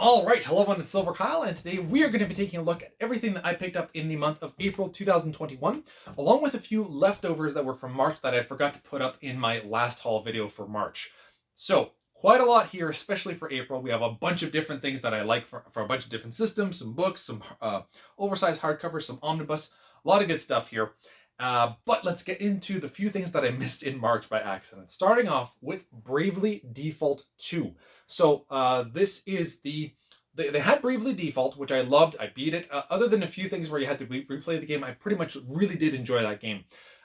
All right, hello everyone, it's silverkyle, and today we are going to be taking a look at everything that I picked up in the month of April 2021, along with a few leftovers that were from March that I forgot to put up in my last haul video for March. So, quite a lot here, especially for April. We have a bunch of different things that I like for a bunch of different systems, some books, some oversized hardcovers, some Omnibus, a lot of good stuff here. But let's get into the few things that I missed in March by accident. Starting off with Bravely Default 2. So this is they had Bravely Default, which I loved. I beat it. Other than a few things where you had to replay the game, I pretty much really did enjoy that game.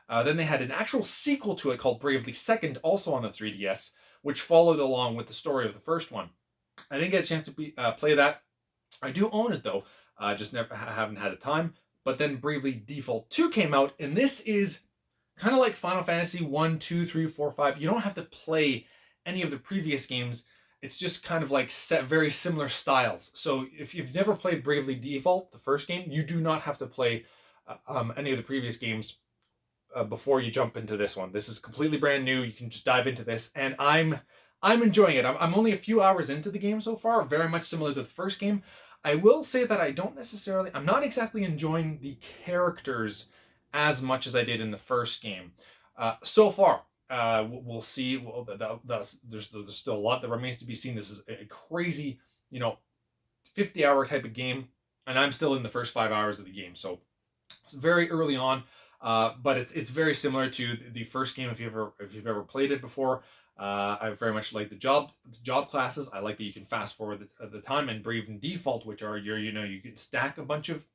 Then they had an actual sequel to it called Bravely Second, also on the 3DS, which followed along with the story of the first one. I didn't get a chance to play that. I do own it though. Just never haven't had the time. But then Bravely Default 2 came out, and this is kind of like Final Fantasy 1, 2, 3, 4, 5. You don't have to play any of the previous games. It's just kind of like very similar styles. So if you've never played Bravely Default, the first game, you do not have to play any of the previous games before you jump into this one. This is completely brand new. You can just dive into this, and I'm enjoying it. I'm only a few hours into the game so far, very much similar to the first game. I will say that I'm not exactly enjoying the characters as much as I did in the first game. So far, we'll see. Well, there's still a lot that remains to be seen. This is a crazy, 50-hour type of game, and I'm still in the first 5 hours of the game. So it's very early on, but it's very similar to the first game if you've ever played it before. I very much like the job classes. I like that you can fast forward the time, and Bravely Default, which are you can stack a bunch of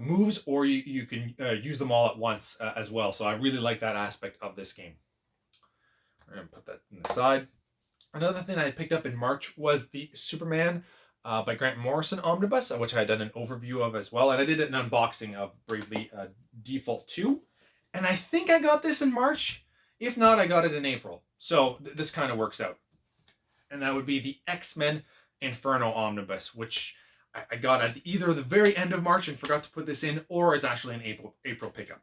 moves, or you can use them all at once as well. So I really like that aspect of this game. We're gonna put that in the side. Another thing I picked up in March was the Superman by Grant Morrison Omnibus, which I had done an overview of as well, and I did an unboxing of Bravely Default 2, and I think I got this in March. If not, I got it in April. So this kind of works out. And that would be the X-Men Inferno Omnibus, which I got at either the very end of March and forgot to put this in, or it's actually an April pickup,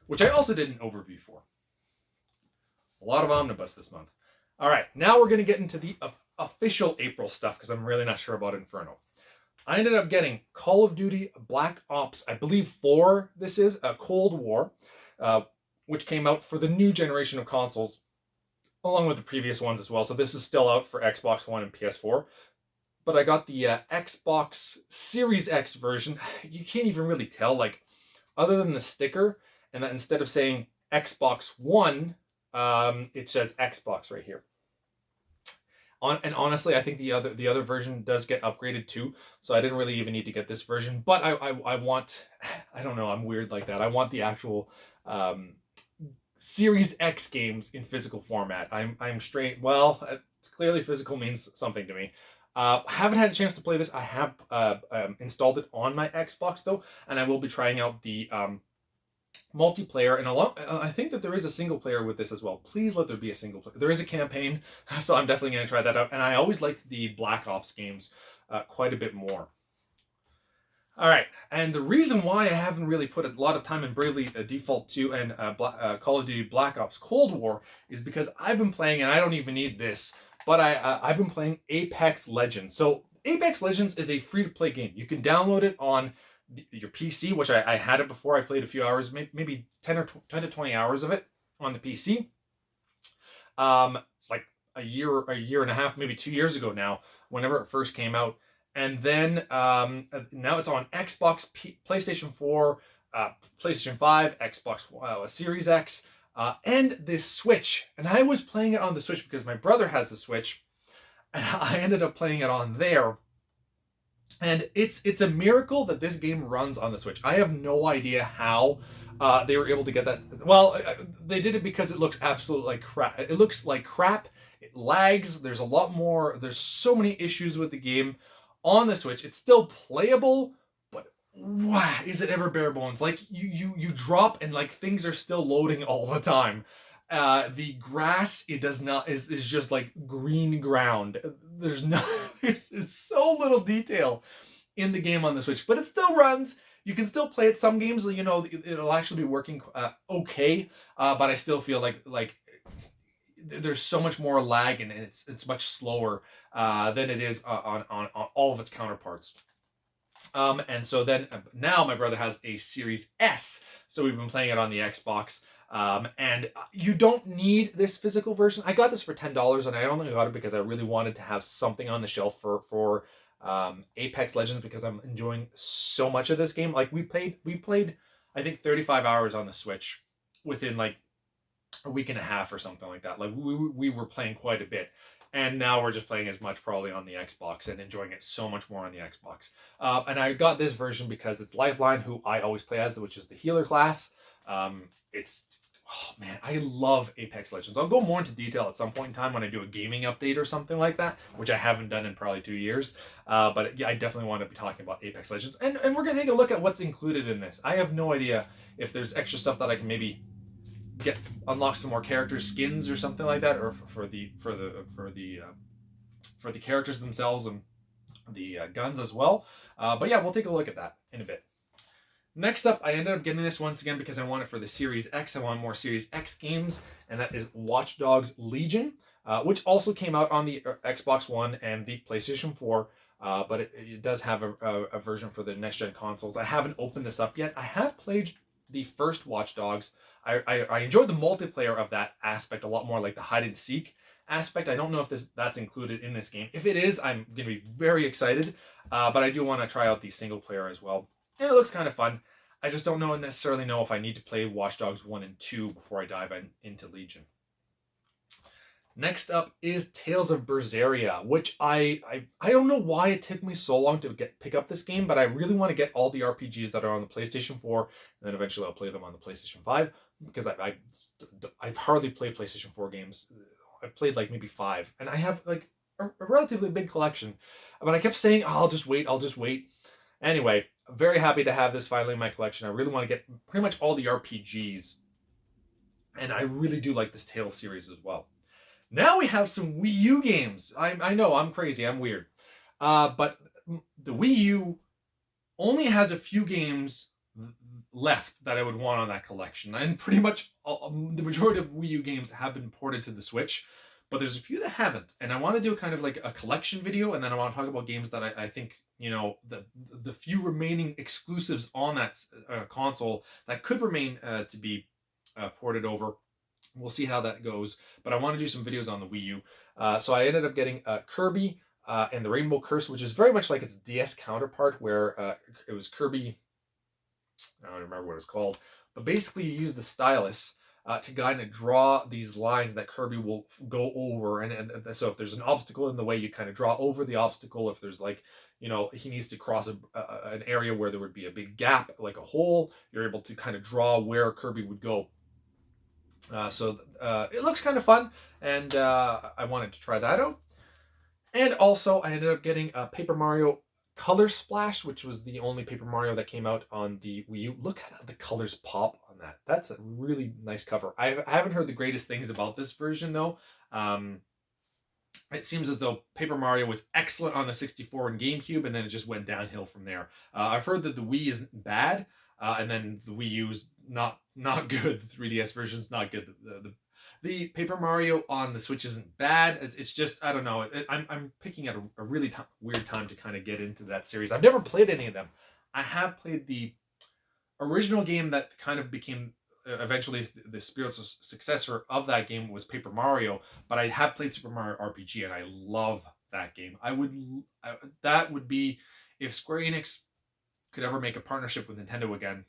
which I also did an overview for. A lot of Omnibus this month. All right, now we're going to get into the official April stuff, because I'm really not sure about Inferno. I ended up getting Call of Duty Black Ops, I believe 4, this is, Cold War, which came out for the new generation of consoles, along with the previous ones as well. So this is still out for Xbox One and PS4. But I got the Xbox Series X version. You can't even really tell, like, other than the sticker, and that instead of saying Xbox One, it says Xbox right here. And honestly, I think the other version does get upgraded too, so I didn't really even need to get this version. But I want, I don't know, I'm weird like that. I want the actual Series X games in physical format. I'm straight. Well, clearly physical means something to me. Haven't had a chance to play this. I have installed it on my Xbox though, and I will be trying out the multiplayer, and I think that there is a single player with this as well. Please let there be a single player. There is a campaign, so I'm definitely going to try that out. And I always liked the Black Ops games quite a bit more. All right, and the reason why I haven't really put a lot of time in Bravely Default 2 and Call of Duty Black Ops Cold War is because I've been playing, and I don't even need this, but I've been playing Apex Legends. So Apex Legends is a free-to-play game. You can download it on your PC, which I had it before. I played a few hours, maybe 10 to 20 hours of it on the PC. Like a year and a half, maybe 2 years ago now, whenever it first came out. And then now it's on Xbox, PlayStation 4, PlayStation 5, Xbox Series X, and this Switch. And I was playing it on the Switch because my brother has the Switch, and I ended up playing it on there. And it's a miracle that this game runs on the Switch. I have no idea how they were able to get that. Well, they did it because it looks absolutely like crap. It looks like crap. It lags. There's a lot more. There's so many issues with the game on the Switch. It's still playable, but wow, is it ever bare bones? Like you drop and like things are still loading all the time. The grass, it does not, is just like green ground. There's so little detail in the game on the Switch, but it still runs. You can still play it. Some games, it'll actually be working okay, but I still feel like there's so much more lag, and it's much slower than it is on all of its counterparts. And so then now my brother has a Series S, so we've been playing it on the Xbox. And you don't need this physical version. I got this for $10, and I only got it because I really wanted to have something on the shelf for Apex Legends, because I'm enjoying so much of this game. Like we played I think 35 hours on the Switch within like a week and a half or something like that. Like we were playing quite a bit, and now we're just playing as much probably on the Xbox and enjoying it so much more on the Xbox. And I got this version because it's Lifeline, who I always play as, which is the healer class. It's Oh man, I love Apex Legends. I'll go more into detail at some point in time when I do a gaming update or something like that, which I haven't done in probably 2 years. But yeah, I definitely want to be talking about Apex Legends. And we're going to take a look at what's included in this. I have no idea if there's extra stuff that I can maybe unlock some more characters, skins or something like that, or for the characters themselves and the guns as well. But yeah, we'll take a look at that in a bit. Next up, I ended up getting this once again because I want it for the Series X. I want more Series X games, and that is Watch Dogs Legion, which also came out on the Xbox One and the PlayStation 4, but it does have a version for the next-gen consoles. I haven't opened this up yet. I have played the first Watch Dogs. I enjoyed the multiplayer of that aspect a lot more, like the hide-and-seek aspect. I don't know if that's included in this game. If it is, I'm going to be very excited, but I do want to try out the single-player as well. And it looks kind of fun. I just don't necessarily know if I need to play Watch Dogs 1 and 2 before I dive into Legion. Next up is Tales of Berseria, which I don't know why it took me so long to pick up this game, but I really want to get all the RPGs that are on the PlayStation 4, and then eventually I'll play them on the PlayStation 5, because I've hardly played PlayStation 4 games. I've played like maybe 5, and I have like a relatively big collection. But I kept saying, oh, I'll just wait. Anyway, very happy to have this finally in my collection. I really want to get pretty much all the RPGs, and I really do like this Tales series as well. Now we have some Wii U games. I know, I'm crazy, I'm weird. But the Wii U only has a few games left that I would want on that collection, and pretty much the majority of Wii U games have been ported to the Switch, but there's a few that haven't, and I want to do kind of like a collection video, and then I want to talk about games that I think, you know, the few remaining exclusives on that console that could remain to be ported over. We'll see how that goes, but I want to do some videos on the Wii U. So I ended up getting Kirby and the Rainbow Curse, which is very much like its DS counterpart, where it was Kirby, I don't remember what it's called, but basically you use the stylus to kind of draw these lines that Kirby will go over, and so if there's an obstacle in the way, you kind of draw over the obstacle. If there's like, you know, he needs to cross an area where there would be a big gap, like a hole, you're able to kind of draw where Kirby would go. So it looks kind of fun, and I wanted to try that out. And also, I ended up getting Paper Mario Color Splash, which was the only Paper Mario that came out on the Wii U. Look at how the colors pop on that. That's a really nice cover. I haven't heard the greatest things about this version, though. It seems as though Paper Mario was excellent on the 64 and GameCube, and then it just went downhill from there. I've heard that the Wii isn't bad, and then the Wii U's not good. The 3DS version's not good. The Paper Mario on the Switch isn't bad. It's just, I don't know. I'm picking at a really weird time to kind of get into that series. I've never played any of them. I have played the original game that kind of became eventually the spiritual successor of that game, was Paper Mario, but I have played Super Mario RPG, and I love that game. That would be, if Square Enix could ever make a partnership with Nintendo again.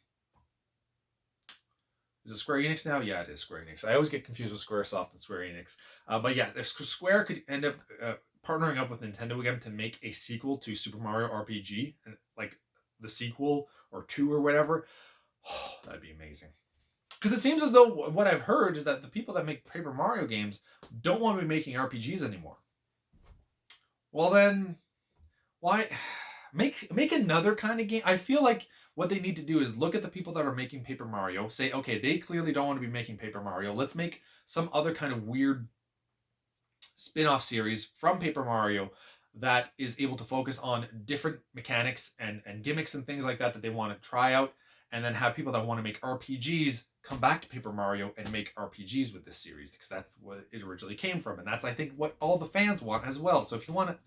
Is it Square Enix now? Yeah, it is Square Enix. I always get confused with Squaresoft and Square Enix. But yeah, if Square could end up partnering up with Nintendo again to make a sequel to Super Mario RPG, and like the sequel or 2 or whatever, that'd be amazing. Because it seems as though what I've heard is that the people that make Paper Mario games don't want to be making RPGs anymore. Well then, why make another kind of game? I feel like what they need to do is look at the people that are making Paper Mario, say, okay, they clearly don't want to be making Paper Mario. Let's make some other kind of weird spin-off series from Paper Mario that is able to focus on different mechanics and gimmicks and things like that they want to try out, and then have people that want to make RPGs come back to Paper Mario and make RPGs with this series, because that's what it originally came from, and that's, I think, what all the fans want as well. So if you want to...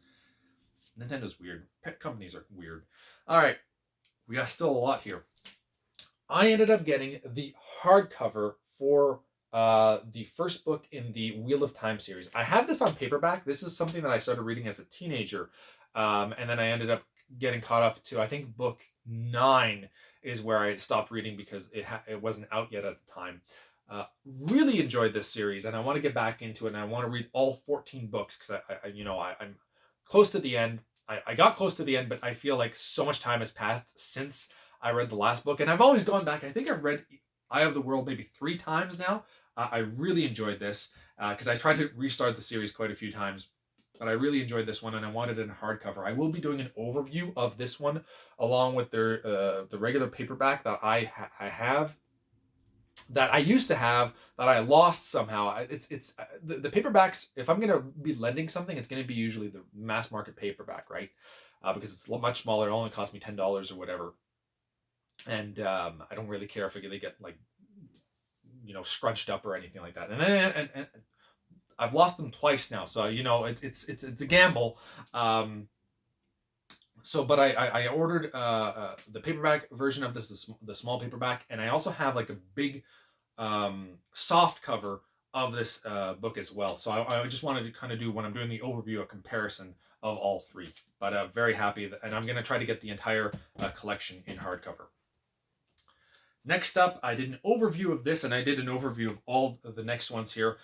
Nintendo's weird. Pet companies are weird. All right. We got still a lot here. I ended up getting the hardcover for the first book in the Wheel of Time series. I have this on paperback. This is something that I started reading as a teenager. And then I ended up getting caught up to, I think, book 9 is where I stopped reading because it wasn't out yet at the time. Really enjoyed this series, and I want to get back into it, and I want to read all 14 books because I'm close to the end. I got close to the end, but I feel like so much time has passed since I read the last book, and I've always gone back. I think I've read Eye of the World maybe 3 times now. I really enjoyed this because I tried to restart the series quite a few times, but I really enjoyed this one, and I wanted it in hardcover. I will be doing an overview of this one along with the regular paperback that I have, that I used to have, that I lost somehow. It's the paperbacks. If I'm gonna be lending something, it's gonna be usually the mass market paperback, right? Because it's much smaller. It only costs me $10 or whatever, and I don't really care if they get like, scrunched up or anything like that. And I've lost them twice now, so it's a gamble. But I ordered the paperback version of this, the small paperback, and I also have like a big soft cover of this book as well. So I just wanted to kind of do, when I'm doing the overview, a comparison of all 3. But very happy, and I'm going to try to get the entire collection in hardcover. Next up, I did an overview of this, and I did an overview of all of the next ones here,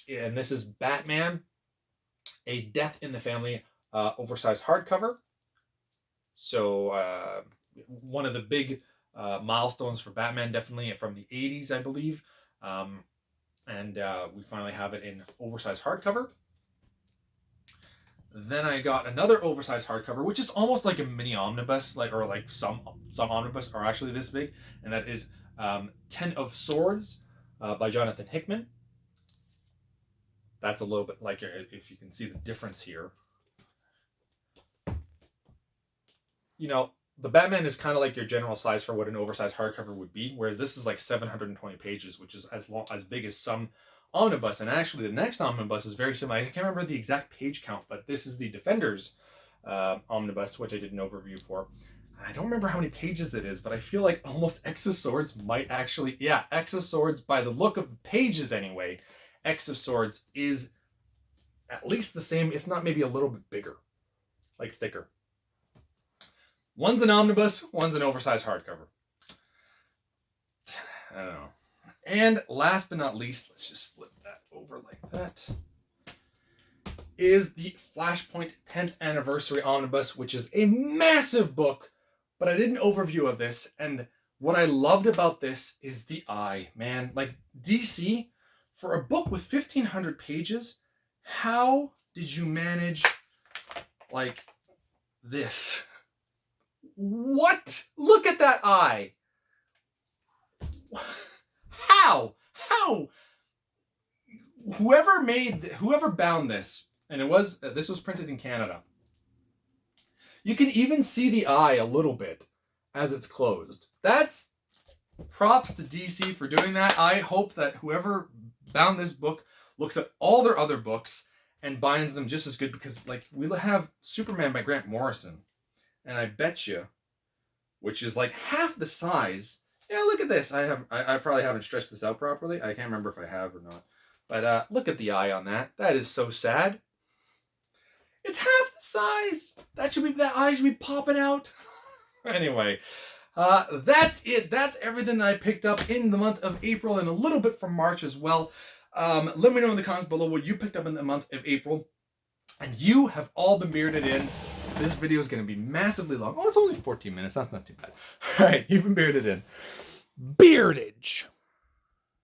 and this is Batman, A Death in the Family, oversized hardcover. So one of the big milestones for Batman, definitely from the 80s, I believe. And we finally have it in oversized hardcover. Then I got another oversized hardcover, which is almost like a mini omnibus, or some omnibus are actually this big, and that is 10 of Swords by Jonathan Hickman. That's a little bit like, if you can see the difference here. The Batman is kind of like your general size for what an oversized hardcover would be, whereas this is like 720 pages, which is as big as some omnibus. And actually, the next omnibus is very similar. I can't remember the exact page count, but this is the Defenders omnibus, which I did an overview for. I don't remember how many pages it is, but I feel like almost X of Swords might actually... Yeah, X of Swords, by the look of the pages anyway, X of Swords is at least the same, if not maybe a little bit bigger, like thicker. One's an omnibus, one's an oversized hardcover. I don't know. And last but not least, let's just flip that over like that, is the Flashpoint 10th Anniversary Omnibus, which is a massive book, but I did an overview of this, and what I loved about this is the eye, man. Like, DC, for a book with 1,500 pages, how did you manage, like, this? What? Look at that eye. How? Whoever bound this, and this was printed in Canada. You can even see the eye a little bit as it's closed. That's props to DC for doing that. I hope that whoever bound this book looks at all their other books and binds them just as good, because like we have Superman by Grant Morrison, and I bet you, which is like half the size. Yeah, look at this. I probably haven't stretched this out properly. I can't remember if I have or not. But look at the eye on that. That is so sad. It's half the size. That eye should be popping out. Anyway, that's it. That's everything that I picked up in the month of April, and a little bit from March as well. Let me know in the comments below what you picked up in the month of April. And you have all been bearded in. This video is going to be massively long. Oh, it's only 14 minutes. That's not too bad. All right, you've been bearded in. Beardage.